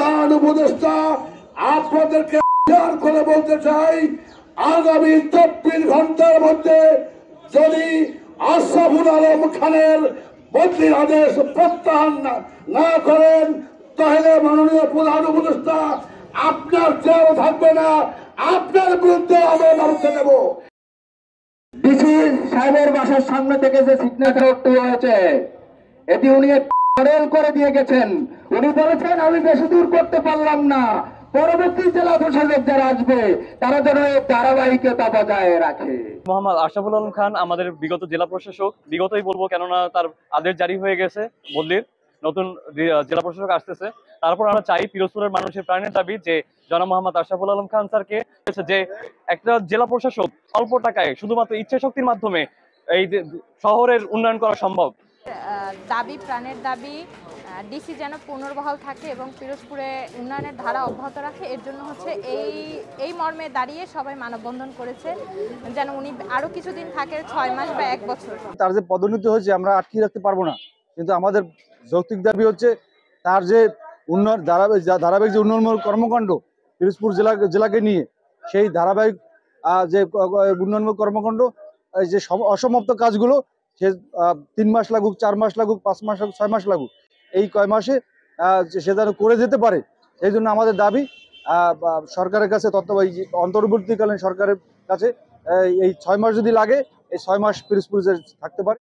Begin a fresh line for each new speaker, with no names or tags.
প্রধান উপদেষ্টা আপনাদেরকে করে বলতে চাই, আগামী 24 ঘন্টার মধ্যে যদি আশরাফুল আলম খানের বদলির আদেশ প্রত্যাহার না করেন, তাহলে মাননীয় প্রধান উপদেষ্টা আপনার চেয়ার থাকবে না, আপনার বিরুদ্ধে আমরা ব্যবস্থা নেব।
ডিসি সাহেবের বাসার সামনে থেকে যে সিগনেচার হয়েছে, এটি উনি ভাইরাল করে দিয়ে গেছেন। উনি বলেছেন আমি বেশি দূর করতে পারলাম না, পরবর্তী জেলা প্রশাসক যারা আসবে তারা যেন ধারাবাহিকতা বজায় রাখে।
মোহাম্মদ আশরাফুল আলম খান আমাদের বিগত জেলা প্রশাসক, বিগতই বলবো, কেননা তার আদেশ জারি হয়ে গেছে বদলির, নতুন জেলা প্রশাসক আসতেছে। তারপর আমরা চাই পিরোজপুরের মানুষের প্রাণের দাবি যে জনাব মোহাম্মদ আশরাফুল আলম খান স্যারকে যে একটা জেলা প্রশাসক অল্প টাকায় শুধুমাত্র ইচ্ছা শক্তির মাধ্যমে এই শহরের উন্নয়ন করা সম্ভব।
দাবি, প্রাণের দাবি, ডিসি যেন পুনর্বহাল থাকে এবং পিরোজপুরে উন্নয়নের ধারা অব্যাহত রাখে। এর জন্য হচ্ছে এই মর্মে দাঁড়িয়ে সবাই মানববন্ধন করেছে, যেন উনি আরো কিছুদিন থাকে, 6 মাস বা 1 বছর।
তার যে পদোন্নতি হয়েছে আমরা আটকে রাখতে পারবো না, কিন্তু আমাদের যৌক্তিক দাবি হচ্ছে তার যে উন্নয়ন ধারাবাহিক যে উন্নয়নমূলক কর্মকাণ্ড পিরোজপুর জেলাকে নিয়ে, সেই ধারাবাহিক যে উন্নয়নমূলক কর্মকাণ্ড, যে অসমাপ্ত কাজগুলো, সে 3 মাস লাগুক, 4 মাস লাগুক, 5 মাস লাগুক, 6 মাস লাগুক, এই কয় মাসে সে যেন করে যেতে পারে। সেই জন্য আমাদের দাবি সরকারের কাছে, অন্তর্বর্তীকালীন সরকারের কাছে এই 6 মাস যদি লাগে, এই 6 মাস পিরোজপুরে থাকতে পারে।